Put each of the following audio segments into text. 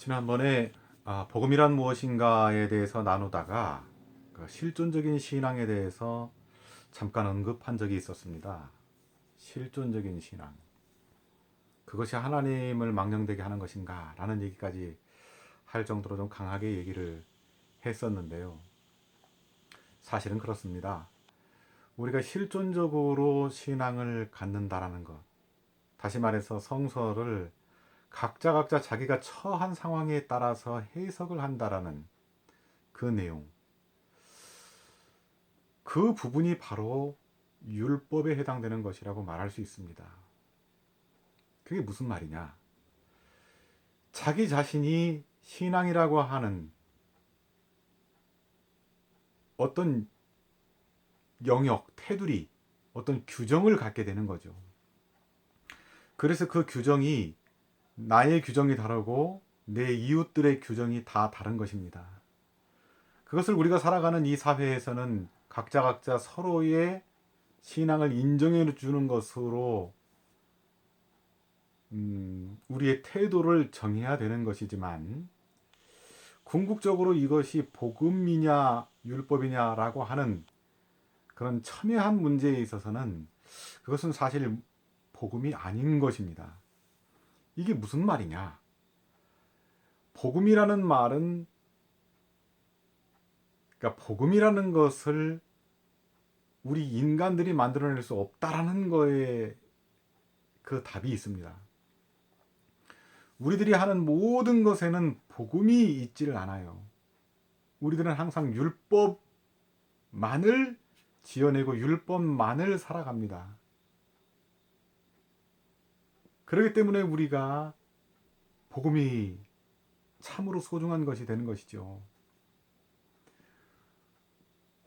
지난번에 복음이란 무엇인가에 대해서 나누다가 그 실존적인 신앙에 대해서 잠깐 언급한 적이 있었습니다. 실존적인 신앙. 그것이 하나님을 망령되게 하는 것인가? 라는 얘기까지 할 정도로 좀 강하게 얘기를 했었는데요. 사실은 그렇습니다. 우리가 실존적으로 신앙을 갖는다라는 것. 다시 말해서 성서를 각자 자기가 처한 상황에 따라서 해석을 한다라는 그 내용. 그 부분이 바로 율법에 해당되는 것이라고 말할 수 있습니다. 그게 무슨 말이냐? 자기 자신이 신앙이라고 하는 어떤 영역, 테두리, 어떤 규정을 갖게 되는 거죠. 그래서 그 규정이 나의 규정이 다르고 내 이웃들의 규정이 다 다른 것입니다. 그것을 우리가 살아가는 이 사회에서는 각자 서로의 신앙을 인정해 주는 것으로 우리의 태도를 정해야 되는 것이지만, 궁극적으로 이것이 복음이냐 율법이냐라고 하는 그런 첨예한 문제에 있어서는 그것은 사실 복음이 아닌 것입니다. 이게 무슨 말이냐? 복음이라는 말은, 그러니까 복음이라는 것을 우리 인간들이 만들어낼 수 없다라는 거에 그 답이 있습니다. 우리들이 하는 모든 것에는 복음이 있지를 않아요. 우리들은 항상 율법만을 지어내고 율법만을 살아갑니다. 그렇기 때문에 우리가 복음이 참으로 소중한 것이 되는 것이죠.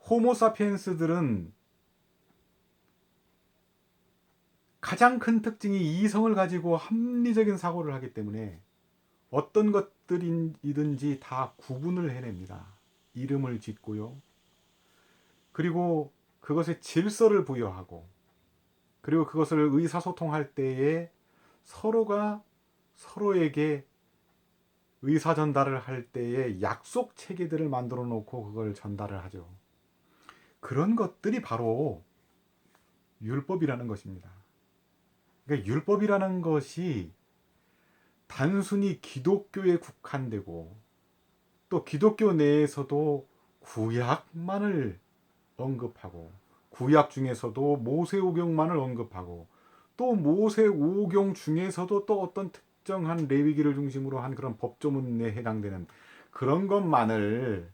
호모사피엔스들은 가장 큰 특징이 이성을 가지고 합리적인 사고를 하기 때문에 어떤 것들이든지 다 구분을 해냅니다. 이름을 짓고요. 그리고 그것에 질서를 부여하고, 그리고 그것을 의사소통할 때에 서로가 서로에게 의사전달을 할 때에 약속 체계들을 만들어 놓고 그걸 전달을 하죠. 그런 것들이 바로 율법이라는 것입니다. 그러니까 율법이라는 것이 단순히 기독교에 국한되고, 또 기독교 내에서도 구약만을 언급하고, 구약 중에서도 모세오경만을 언급하고, 또 모세오경 중에서도 또 어떤 특정한 레위기를 중심으로 한 그런 법조문에 해당되는 그런 것만을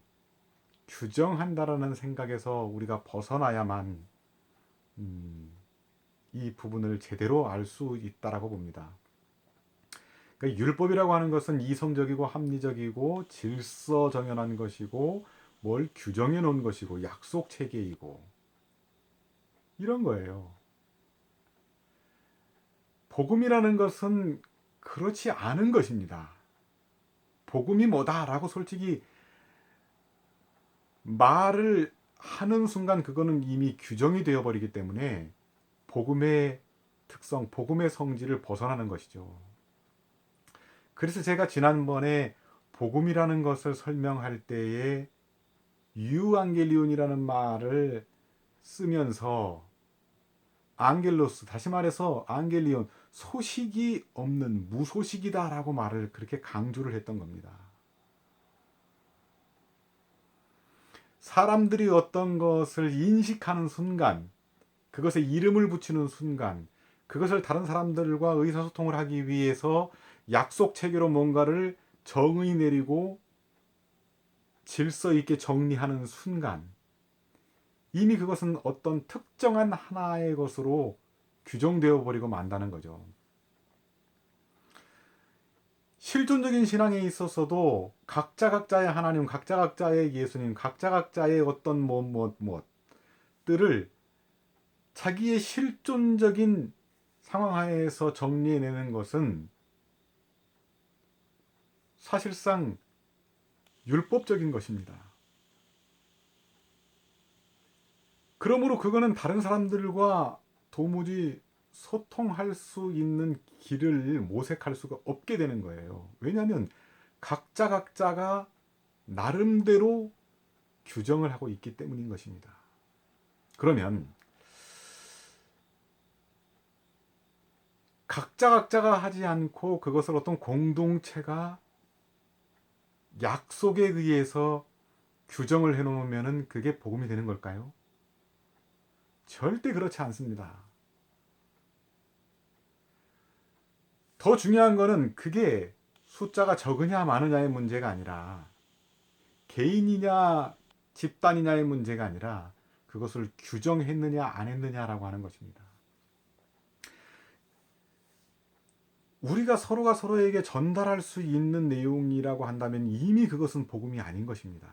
규정한다라는 생각에서 우리가 벗어나야만 이 부분을 제대로 알 수 있다라고 봅니다. 그러니까 율법이라고 하는 것은 이성적이고 합리적이고 질서정연한 것이고 뭘 규정해 놓은 것이고 약속 체계이고 이런 거예요. 복음이라는 것은 그렇지 않은 것입니다. 복음이 뭐다라고 솔직히 말을 하는 순간 그거는 이미 규정이 되어버리기 때문에 복음의 특성, 복음의 성질을 벗어나는 것이죠. 그래서 제가 지난번에 복음이라는 것을 설명할 때에 유앙겔리온이라는 말을 쓰면서 앙겔로스, 다시 말해서 앙겔리온, 소식이 없는 무소식이다라고 말을 그렇게 강조를 했던 겁니다. 사람들이 어떤 것을 인식하는 순간, 그것에 이름을 붙이는 순간, 그것을 다른 사람들과 의사소통을 하기 위해서 약속 체계로 뭔가를 정의 내리고 질서 있게 정리하는 순간, 이미 그것은 어떤 특정한 하나의 것으로 규정되어 버리고 만다는 거죠. 실존적인 신앙에 있어서도 각자의 하나님, 각자의 예수님, 각자의 어떤 무엇들을 자기의 실존적인 상황 하에서 정리해내는 것은 사실상 율법적인 것입니다. 그러므로 그거는 다른 사람들과 도무지 소통할 수 있는 길을 모색할 수가 없게 되는 거예요. 왜냐하면 각자가 나름대로 규정을 하고 있기 때문인 것입니다. 그러면 각자가 하지 않고 그것을 어떤 공동체가 약속에 의해서 규정을 해놓으면 그게 복음이 되는 걸까요? 절대 그렇지 않습니다. 더 중요한 거는 그게 숫자가 적으냐 많으냐의 문제가 아니라 개인이냐 집단이냐의 문제가 아니라 그것을 규정했느냐 안 했느냐라고 하는 것입니다. 우리가 서로가 서로에게 전달할 수 있는 내용이라고 한다면 이미 그것은 복음이 아닌 것입니다.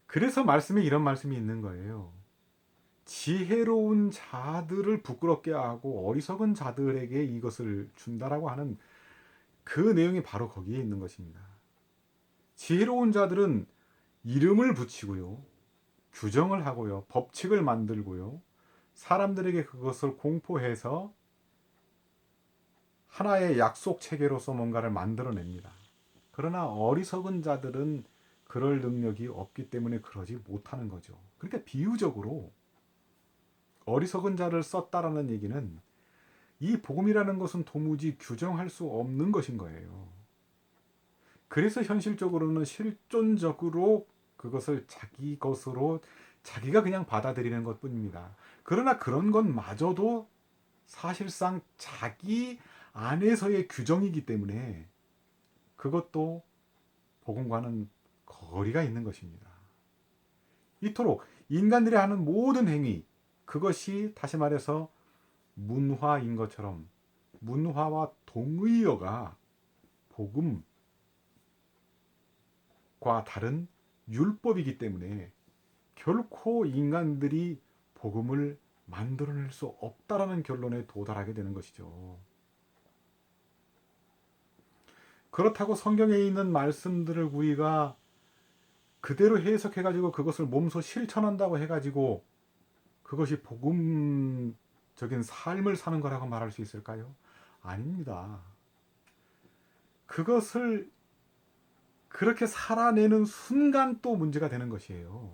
그래서 말씀에 이런 말씀이 있는 거예요. 지혜로운 자들을 부끄럽게 하고 어리석은 자들에게 이것을 준다라고 하는 그 내용이 바로 거기에 있는 것입니다. 지혜로운 자들은 이름을 붙이고요, 규정을 하고요, 법칙을 만들고요, 사람들에게 그것을 공포해서 하나의 약속 체계로서 뭔가를 만들어냅니다. 그러나 어리석은 자들은 그럴 능력이 없기 때문에 그러지 못하는 거죠. 그러니까 비유적으로 어리석은 자를 썼다라는 얘기는 이 복음이라는 것은 도무지 규정할 수 없는 것인 거예요. 그래서 현실적으로는 실존적으로 그것을 자기 것으로 자기가 그냥 받아들이는 것뿐입니다. 그러나 그런 것마저도 사실상 자기 안에서의 규정이기 때문에 그것도 복음과는 거리가 있는 것입니다. 이토록 인간들이 하는 모든 행위, 그것이 다시 말해서 문화인 것처럼 문화와 동의어가 복음과 다른 율법이기 때문에 결코 인간들이 복음을 만들어낼 수 없다라는 결론에 도달하게 되는 것이죠. 그렇다고 성경에 있는 말씀들을 우리가 그대로 해석해가지고 그것을 몸소 실천한다고 해가지고 그것이 복음적인 삶을 사는 거라고 말할 수 있을까요? 아닙니다. 그것을 그렇게 살아내는 순간 또 문제가 되는 것이에요.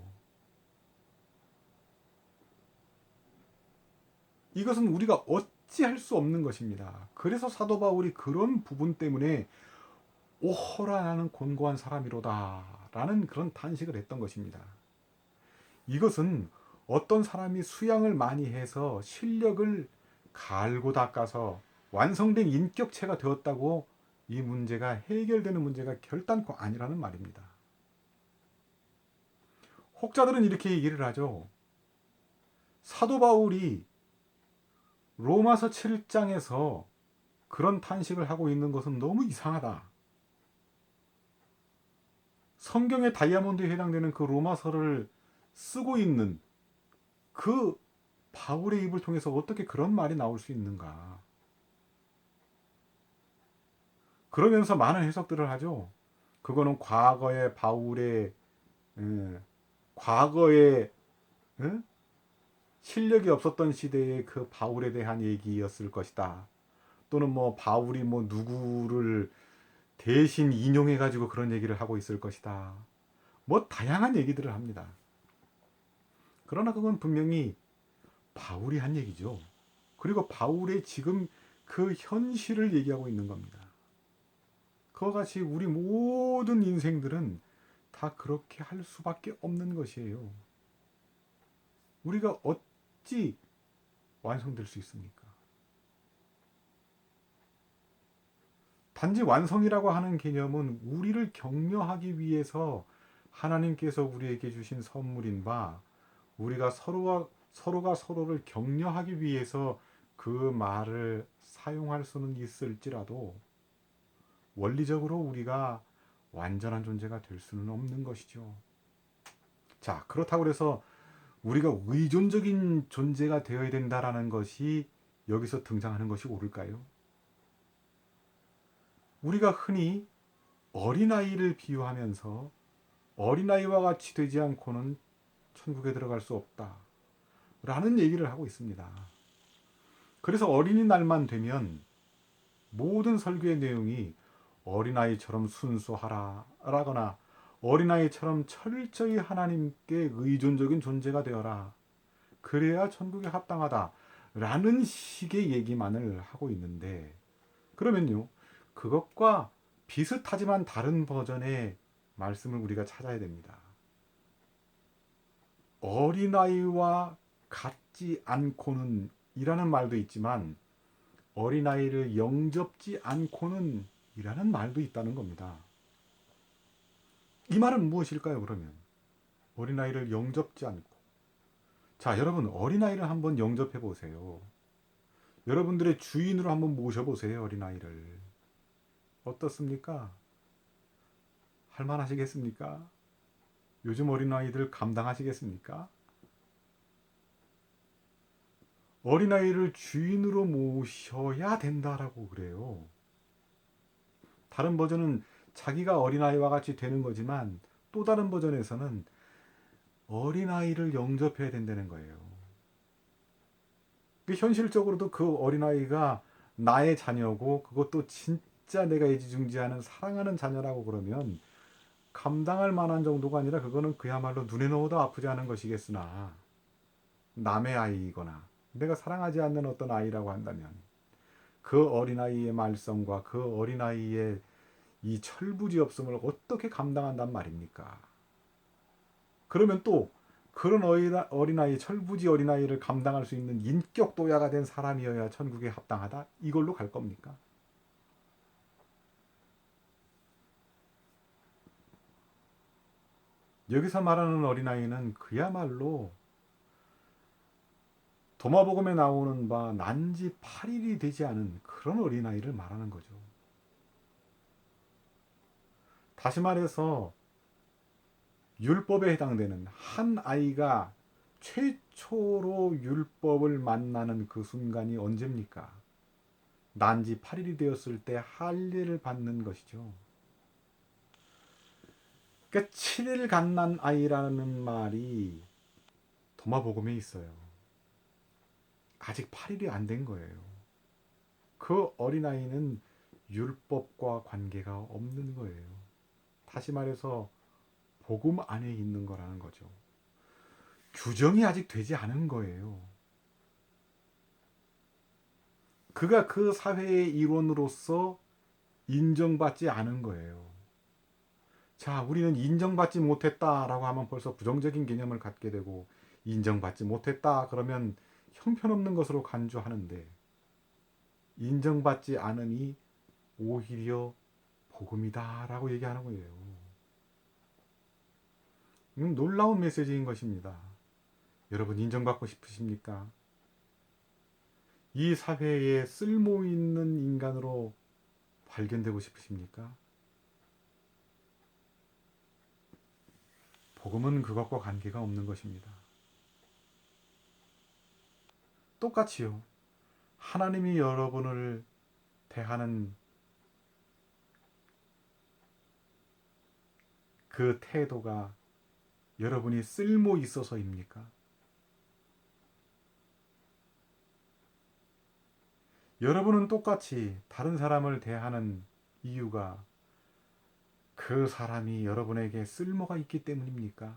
이것은 우리가 어찌할 수 없는 것입니다. 그래서 사도 바울이 그런 부분 때문에 오호라 나는 곤고한 사람이로다 라는 그런 탄식을 했던 것입니다. 이것은 어떤 사람이 수양을 많이 해서 실력을 갈고 닦아서 완성된 인격체가 되었다고 이 문제가 해결되는 문제가 결단코 아니라는 말입니다. 혹자들은 이렇게 얘기를 하죠. 사도 바울이 로마서 7장에서 그런 탄식을 하고 있는 것은 너무 이상하다. 성경의 다이아몬드에 해당되는 그 로마서를 쓰고 있는 그 바울의 입을 통해서 어떻게 그런 말이 나올 수 있는가. 그러면서 많은 해석들을 하죠. 그거는 과거의 바울의 과거의 실력이 없었던 시대의 그 바울에 대한 얘기였을 것이다. 또는 뭐 바울이 뭐 누구를 대신 인용해 가지고 그런 얘기를 하고 있을 것이다. 뭐 다양한 얘기들을 합니다. 그러나 그건 분명히 바울이 한 얘기죠. 그리고 바울의 지금 그 현실을 얘기하고 있는 겁니다. 그와 같이 우리 모든 인생들은 다 그렇게 할 수밖에 없는 것이에요. 우리가 어찌 완성될 수 있습니까? 단지 완성이라고 하는 개념은 우리를 격려하기 위해서 하나님께서 우리에게 주신 선물인 바, 우리가 서로가 서로를 격려하기 위해서 그 말을 사용할 수는 있을지라도 원리적으로 우리가 완전한 존재가 될 수는 없는 것이죠. 자, 그렇다고 해서 우리가 의존적인 존재가 되어야 된다라는 것이 여기서 등장하는 것이 옳을까요? 우리가 흔히 어린아이를 비유하면서 어린아이와 같이 되지 않고는 천국에 들어갈 수 없다 라는 얘기를 하고 있습니다. 그래서 어린이날만 되면 모든 설교의 내용이 어린아이처럼 순수하라라거나 어린아이처럼 철저히 하나님께 의존적인 존재가 되어라. 그래야 천국에 합당하다라는 식의 얘기만을 하고 있는데, 그러면요, 그것과 비슷하지만 다른 버전의 말씀을 우리가 찾아야 됩니다. 어린아이와 같지 않고는 이라는 말도 있지만 어린아이를 영접지 않고는 이라는 말도 있다는 겁니다. 이 말은 무엇일까요, 그러면? 어린아이를 영접지 않고. 자, 여러분, 어린아이를 한번 영접해 보세요. 여러분들의 주인으로 한번 모셔보세요, 어린아이를. 어떻습니까? 할만하시겠습니까? 요즘 어린아이들 감당하시겠습니까? 어린아이를 주인으로 모셔야 된다라고 그래요. 다른 버전은 자기가 어린아이와 같이 되는 거지만 또 다른 버전에서는 어린아이를 영접해야 된다는 거예요. 현실적으로도 그 어린아이가 나의 자녀고 그것도 진짜 내가 애지중지하는 사랑하는 자녀라고 그러면 감당할 만한 정도가 아니라 그거는 그야말로 눈에 넣어도 아프지 않은 것이겠으나 남의 아이이거나 내가 사랑하지 않는 어떤 아이라고 한다면 그 어린아이의 말썽과 그 어린아이의 이 철부지없음을 어떻게 감당한단 말입니까? 그러면 또 그런 어린아이, 철부지 어린아이를 감당할 수 있는 인격 도야가 된 사람이어야 천국에 합당하다? 이걸로 갈 겁니까? 여기서 말하는 어린아이는 그야말로 도마복음에 나오는 바 난지 8일이 되지 않은 그런 어린아이를 말하는 거죠. 다시 말해서 율법에 해당되는 한 아이가 최초로 율법을 만나는 그 순간이 언제입니까? 난지 8일이 되었을 때 할례를 받는 것이죠. 그러니까 7일 갓난 아이라는 말이 도마복음에 있어요. 아직 8일이 안 된 거예요. 그 어린아이는 율법과 관계가 없는 거예요. 다시 말해서 복음 안에 있는 거라는 거죠. 규정이 아직 되지 않은 거예요. 그가 그 사회의 일원으로서 인정받지 않은 거예요. 자, 우리는 인정받지 못했다라고 하면 벌써 부정적인 개념을 갖게 되고 인정받지 못했다 그러면 형편없는 것으로 간주하는데 인정받지 않으니 오히려 복음이다라고 얘기하는 거예요. 놀라운 메시지인 것입니다. 여러분 인정받고 싶으십니까? 이 사회에 쓸모 있는 인간으로 발견되고 싶으십니까? 복음은 그것과 관계가 없는 것입니다. 똑같이요. 하나님이 여러분을 대하는 그 태도가 여러분이 쓸모 있어서입니까? 여러분은 똑같이 다른 사람을 대하는 이유가 그 사람이 여러분에게 쓸모가 있기 때문입니까?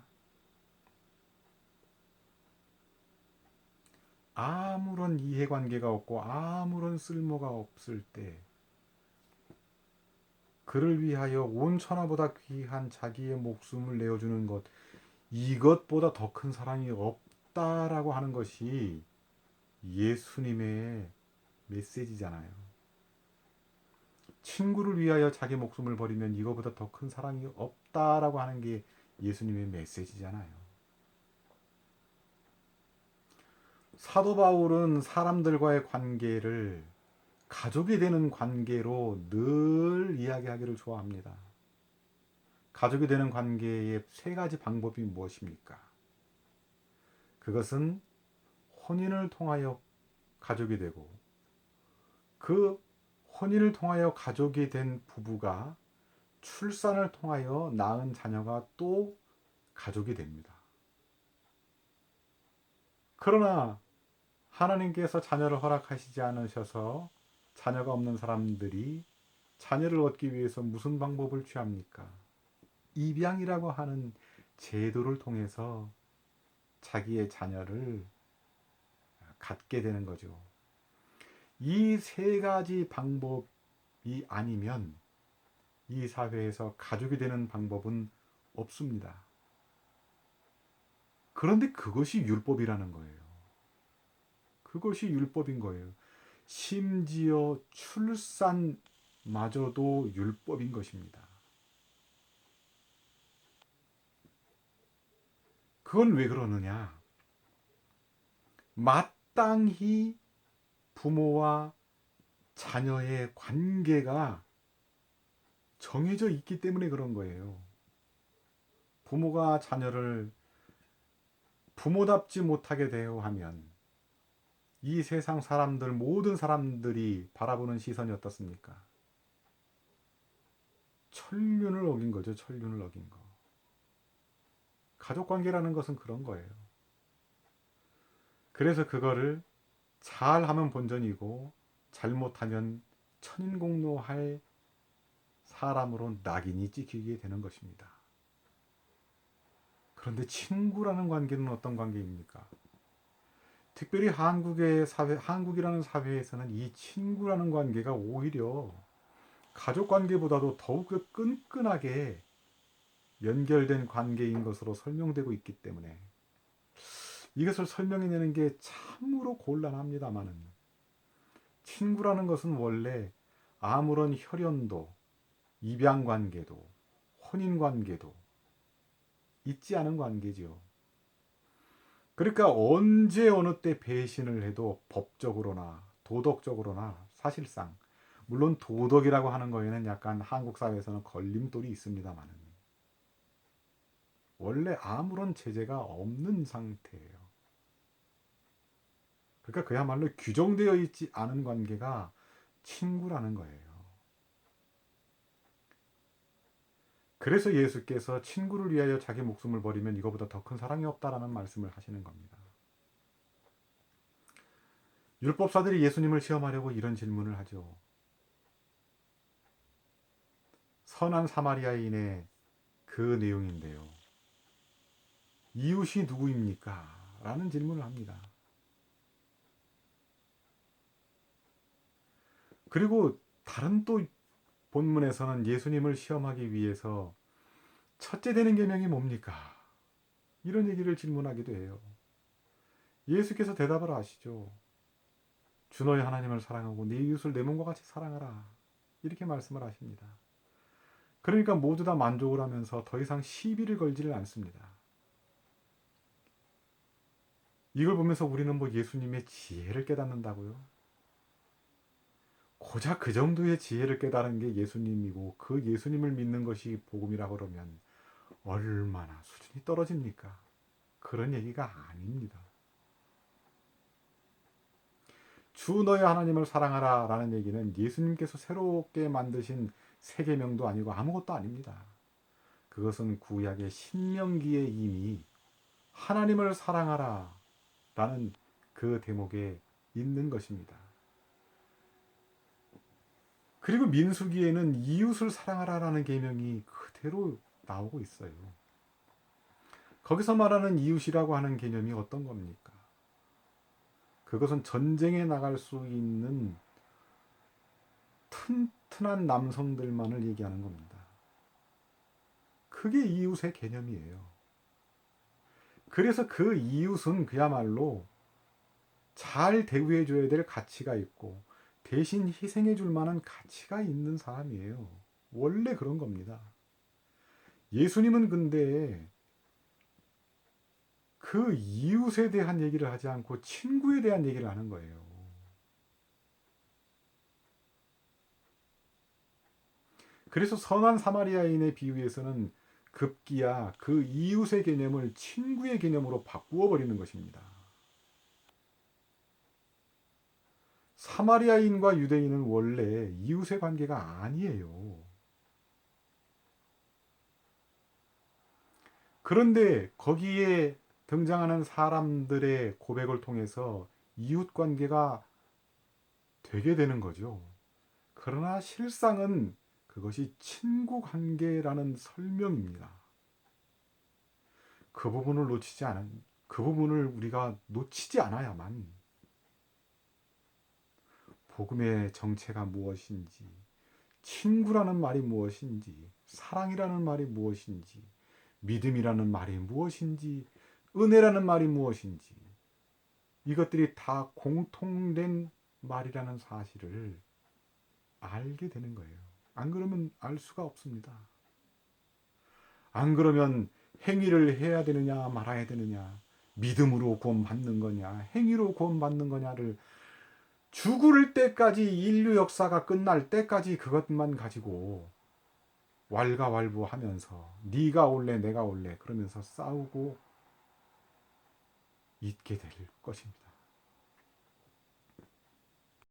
아무런 이해관계가 없고 아무런 쓸모가 없을 때 그를 위하여 온 천하보다 귀한 자기의 목숨을 내어주는 것, 이것보다 더 큰 사랑이 없다라고 하는 것이 예수님의 메시지잖아요. 친구를 위하여 자기 목숨을 버리면 이거보다 더 큰 사랑이 없다라고 하는 게 예수님의 메시지잖아요. 사도 바울은 사람들과의 관계를 가족이 되는 관계로 늘 이야기하기를 좋아합니다. 가족이 되는 관계의 세 가지 방법이 무엇입니까? 그것은 혼인을 통하여 가족이 되고 그 혼인을 통하여 가족이 된 부부가 출산을 통하여 낳은 자녀가 또 가족이 됩니다. 그러나 하나님께서 자녀를 허락하시지 않으셔서 자녀가 없는 사람들이 자녀를 얻기 위해서 무슨 방법을 취합니까? 입양이라고 하는 제도를 통해서 자기의 자녀를 갖게 되는 거죠. 이 세 가지 방법이 아니면 이 사회에서 가족이 되는 방법은 없습니다. 그런데 그것이 율법이라는 거예요. 그것이 율법인 거예요. 심지어 출산마저도 율법인 것입니다. 그건 왜 그러느냐? 마땅히 부모와 자녀의 관계가 정해져 있기 때문에 그런 거예요. 부모가 자녀를 부모답지 못하게 대우하면 이 세상 사람들, 모든 사람들이 바라보는 시선이 어떻습니까? 천륜을 어긴 거죠. 천륜을 어긴 거. 가족관계라는 것은 그런 거예요. 그래서 그거를 잘하면 본전이고 잘못하면 천인공노할 사람으로 낙인이 찍히게 되는 것입니다. 그런데 친구라는 관계는 어떤 관계입니까? 특별히 한국의 사회, 한국이라는 사회에서는 이 친구라는 관계가 오히려 가족 관계보다도 더욱 끈끈하게 연결된 관계인 것으로 설명되고 있기 때문에 이것을 설명해내는 게 참으로 곤란합니다만은, 친구라는 것은 원래 아무런 혈연도, 입양관계도, 혼인관계도 있지 않은 관계지요. 그러니까 언제 어느 때 배신을 해도 법적으로나 도덕적으로나 사실상, 물론 도덕이라고 하는 거에는 약간 한국 사회에서는 걸림돌이 있습니다만은 원래 아무런 제재가 없는 상태예요. 그러니까 그야말로 규정되어 있지 않은 관계가 친구라는 거예요. 그래서 예수께서 친구를 위하여 자기 목숨을 버리면 이거보다 더 큰 사랑이 없다라는 말씀을 하시는 겁니다. 율법사들이 예수님을 시험하려고 이런 질문을 하죠. 선한 사마리아인의 그 내용인데요. 이웃이 누구입니까? 라는 질문을 합니다. 그리고 다른 또 본문에서는 예수님을 시험하기 위해서 첫째 되는 계명이 뭡니까? 이런 얘기를 질문하기도 해요. 예수께서 대답을 하시죠. 주 너의 하나님을 사랑하고 네 이웃을 내 몸과 같이 사랑하라. 이렇게 말씀을 하십니다. 그러니까 모두 다 만족을 하면서 더 이상 시비를 걸지를 않습니다. 이걸 보면서 우리는 뭐 예수님의 지혜를 깨닫는다고요? 고작 그 정도의 지혜를 깨달은 게 예수님이고 그 예수님을 믿는 것이 복음이라고 그러면 얼마나 수준이 떨어집니까? 그런 얘기가 아닙니다. 주 너의 하나님을 사랑하라 라는 얘기는 예수님께서 새롭게 만드신 새 계명도 아니고 아무것도 아닙니다. 그것은 구약의 신명기에 이미 하나님을 사랑하라 라는 그 대목에 있는 것입니다. 그리고 민수기에는 이웃을 사랑하라 라는 계명이 그대로 나오고 있어요. 거기서 말하는 이웃이라고 하는 개념이 어떤 겁니까? 그것은 전쟁에 나갈 수 있는 튼튼한 남성들만을 얘기하는 겁니다. 그게 이웃의 개념이에요. 그래서 그 이웃은 그야말로 잘 대우해줘야 될 가치가 있고 대신 희생해줄 만한 가치가 있는 사람이에요. 원래 그런 겁니다. 예수님은 근데 그 이웃에 대한 얘기를 하지 않고 친구에 대한 얘기를 하는 거예요. 그래서 선한 사마리아인의 비유에서는 급기야 그 이웃의 개념을 친구의 개념으로 바꾸어 버리는 것입니다. 사마리아인과 유대인은 원래 이웃의 관계가 아니에요. 그런데 거기에 등장하는 사람들의 고백을 통해서 이웃 관계가 되게 되는 거죠. 그러나 실상은 그것이 친구 관계라는 설명입니다. 그 부분을 그 부분을 우리가 놓치지 않아야만 복음의 정체가 무엇인지, 친구라는 말이 무엇인지, 사랑이라는 말이 무엇인지, 믿음이라는 말이 무엇인지, 은혜라는 말이 무엇인지, 이것들이 다 공통된 말이라는 사실을 알게 되는 거예요. 안 그러면 알 수가 없습니다. 안 그러면 행위를 해야 되느냐 말아야 되느냐, 믿음으로 구원받는 거냐 행위로 구원받는 거냐를 죽을 때까지, 인류 역사가 끝날 때까지 그것만 가지고 왈가왈부하면서 네가 올래 내가 올래 그러면서 싸우고 있게 될 것입니다.